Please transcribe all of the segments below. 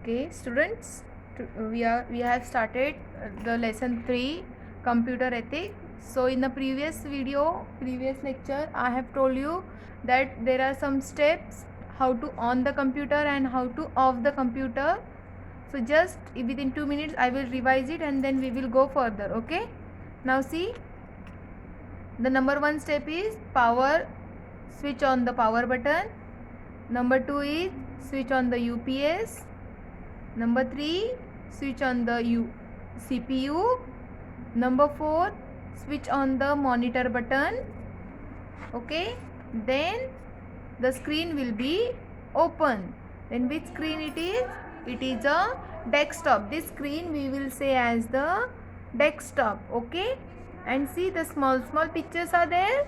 Okay, students, we have started the lesson 3, computer ethics. So in the previous lecture, I have told you that there are some steps how to on the computer and how to off the computer. So just within 2 minutes I will revise it and then we will go further. Okay, now see, the number 1 step is power, switch on the power button. Number 2 is switch on the UPS. Number 3, switch on the CPU. Number 4, switch on the monitor button. Okay, then the screen will be open. Then which screen it is? It is a desktop. This screen we will say as the desktop. Okay, and see the small pictures are there.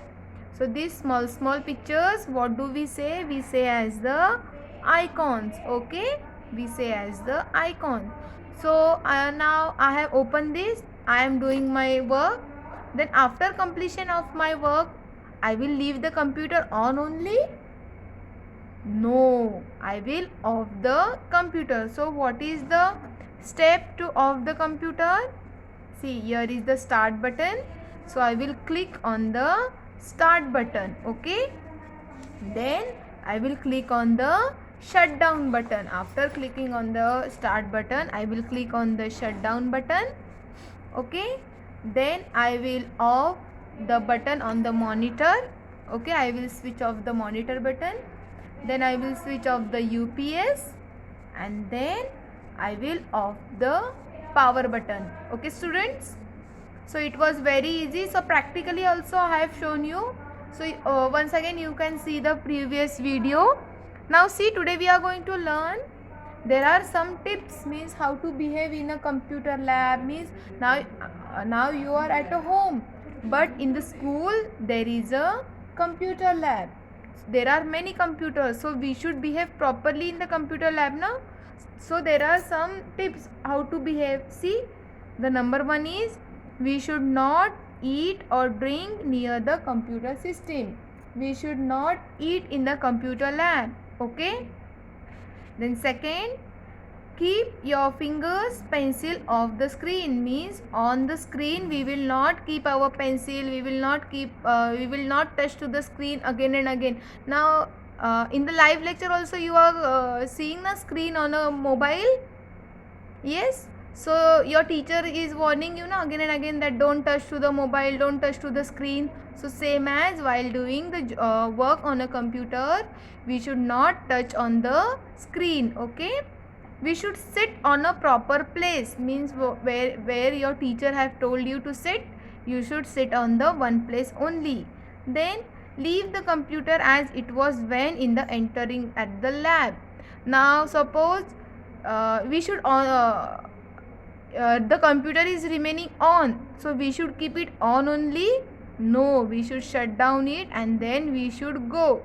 So these small pictures, what do we say? We say as the icons. Okay, we say as the icon. So now I have opened this. I am doing my work. Then after completion of my work, I will leave the computer on only. No, I will off the computer. So what is the step to off the computer? See, here is the start button. So I will click on the start button. Okay, then I will click on the shutdown button. After clicking on the start button, I will click on the shutdown button. Okay, then I will off the button on the monitor. Okay, I will switch off the monitor button. Then I will switch off the UPS and then I will off the power button. Okay, students, so it was very easy. So practically also I have shown you. So once again you can see the previous video. Now see, today we are going to learn, there are some tips, means how to behave in a computer lab. Means now you are at a home, but in the school there is a computer lab. There are many computers, so we should behave properly in the computer lab now. So there are some tips how to behave. See, the number 1 is, we should not eat or drink near the computer system. We should not eat in the computer lab. Okay, then second, keep your fingers pencil off the screen. Means on the screen we will not keep our pencil, we will not touch to the screen again and again. Now in the live lecture also you are seeing the screen on a mobile. Yes, so your teacher is warning you now again and again that don't touch to the mobile, don't touch to the screen. So same as while doing the work on a computer, we should not touch on the screen. Okay, we should sit on a proper place. Means where your teacher have told you to sit, you should sit on the one place only. Then leave the computer as it was when in the entering at the lab. Now suppose we should the computer is remaining on, so we should keep it on only. No, we should shut down it and then we should go.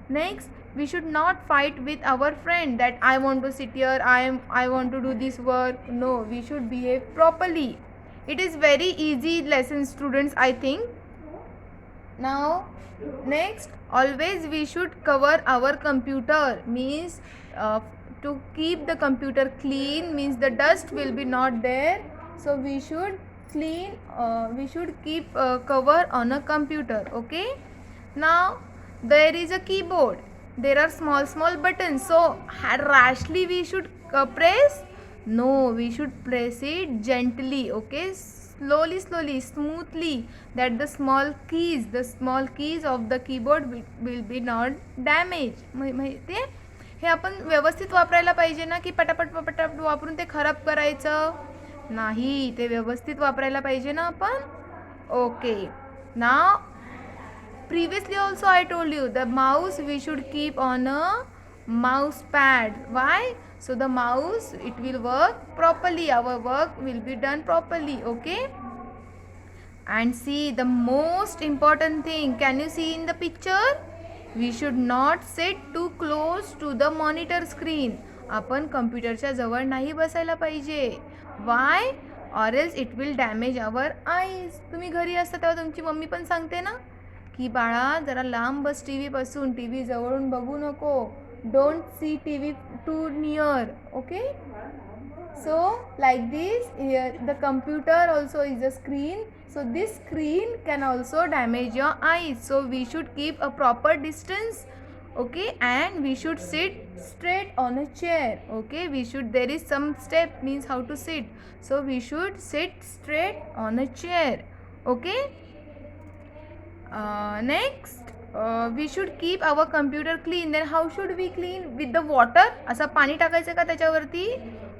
Next, we should not fight with our friend that I want to sit here, I want to do this work. No, we should behave properly. It is very easy lesson, students, I think. Now next, always we should cover our computer. Means to keep the computer clean, means the dust will be not there, so we should clean, we should keep cover on a computer. Okay, now there is a keyboard, there are small buttons, so rashly we should press. No, we should press it gently. Okay, slowly, smoothly, that the small keys of the keyboard will be not damaged. माहिती आहे, हे आपण व्यवस्थित वापरायला पाहिजे ना, की पटापट वापरून ते खराब करायचं नाही, ते व्यवस्थित वापरायला पाहिजे ना आपण. Okay, now previously also I told you the mouse we should keep on a mouse pad. Why? So the mouse, it will work properly, our work will be done properly. Okay, and see the most important thing, can you see in the picture? We should not sit too close to the monitor screen. आपण कम्प्युटरच्या जवळ नाही बसायला पाहिजे. Why? Or else it will damage our eyes. तुम्ही घरी असता तेव्हा तुमची मम्मी पण सांगते ना की बाळा जरा लांब बस टी व्हीपासून, टी व्ही जवळून बघू नको, don't see TV too near. Okay, so like this, here the computer also is a screen, so this screen can also damage your eyes, so we should keep a proper distance. Okay, and we should sit straight on a chair. Okay, we should, there is some step means how to sit, so we should sit straight on a chair. Okay, next, we should keep our computer clean. Then how should we clean? With the water? असं पाणी टाकायचं का त्याच्यावरती?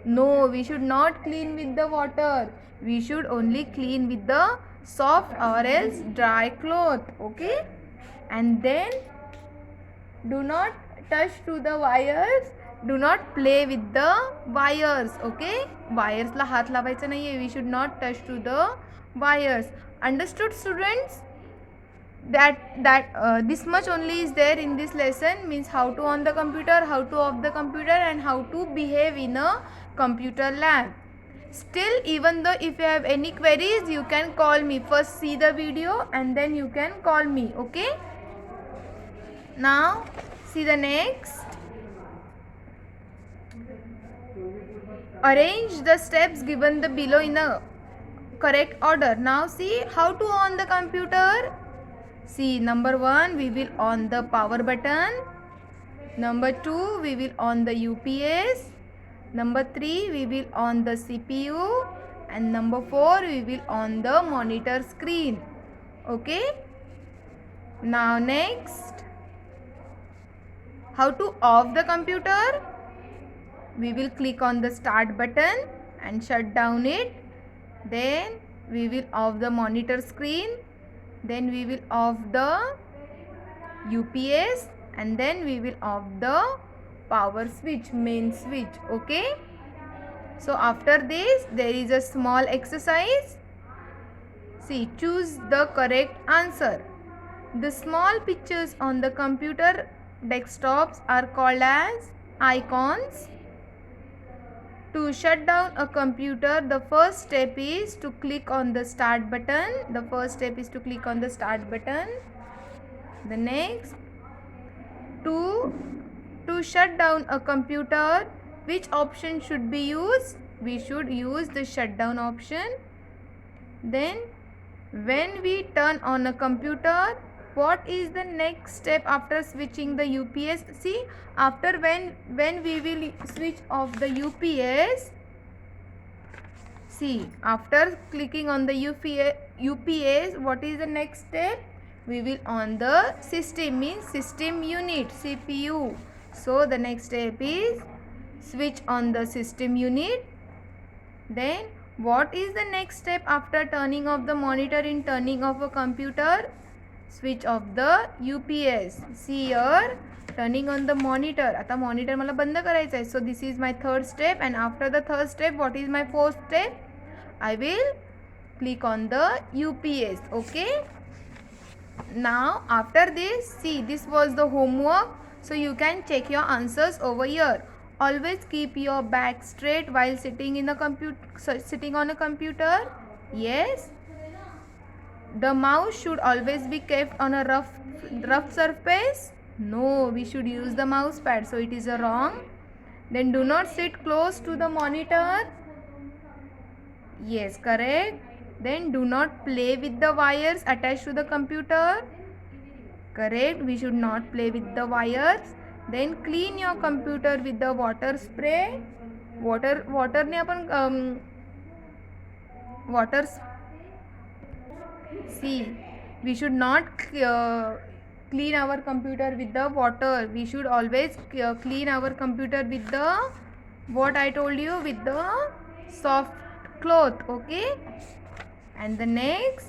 No, we should not clean with the water. We should only clean with the soft or else dry cloth. Okay, and then do not touch to the wires. Do not play with the wires. Okay, wires ला हात लावायचा नाहीये. We should not touch to the wires. Understood, students? That this much only is there in this lesson, means how to on the computer, how to off the computer, and how to behave in a computer lab. Still, even though if you have any queries, you can call me. First see the video and then you can call me. Okay, now see the next. Arrange the steps given the below in a correct order. Now see how to on the computer. See, number 1, we will on the power button. Number 2, we will on the UPS. Number 3, we will on the CPU. And number 4, we will on the monitor screen. Okay. Now next, how to off the computer. We will click on the start button and shut down it. Then we will off the monitor screen. Then we will off the UPS, and then we will off the power switch, main switch. Okay, so after this there is a small exercise. See, choose the correct answer. The small pictures on the computer desktops are called as icons. To shut down a computer, the first step is to click on the start button. The first step is to click on the start button. The next, to shut down a computer, which option should be used? We should use the shutdown option. Then, when we turn on a computer, what is the next step after switching the UPS? See, after when we will switch off the UPS, see, after clicking on the UPS, what is the next step? We will on the system, means system unit, CPU. So the next step is switch on the system unit. Then what is the next step after turning off the monitor in turning off a computer? Switch off the UPS. See here, turning on the monitor. आता monitor मला बंद करायचं आहे. So this is my third step, and after the third step, what is my fourth step? I will click on the UPS. Okay. Now after this, see, this was the homework. So you can check your answers over here. Always keep your back straight while sitting in a sitting on a computer. Yes. The mouse should always be kept on a rough surface. No, we should use the mouse pad, so it is a wrong. Then do not sit close to the monitor. Yes, correct. Then do not play with the wires attached to the computer. Correct, we should not play with the wires. Then clean your computer with the water spray. water ने अपन water. See, we should not clean our computer with the water. We should always clean our computer with the, what I told you, with the soft cloth. Okay. And the next,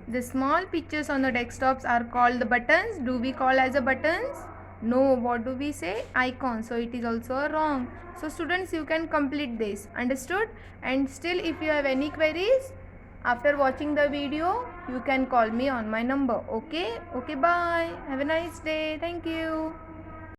the small pictures on the desktops are called the buttons. Do we call as a buttons? No. What do we say? Icons. So it is also wrong. So students, you can complete this. Understood? And still, if you have any queries after watching the video, you can call me on my number. Okay. Okay, bye. Have a nice day. Thank you.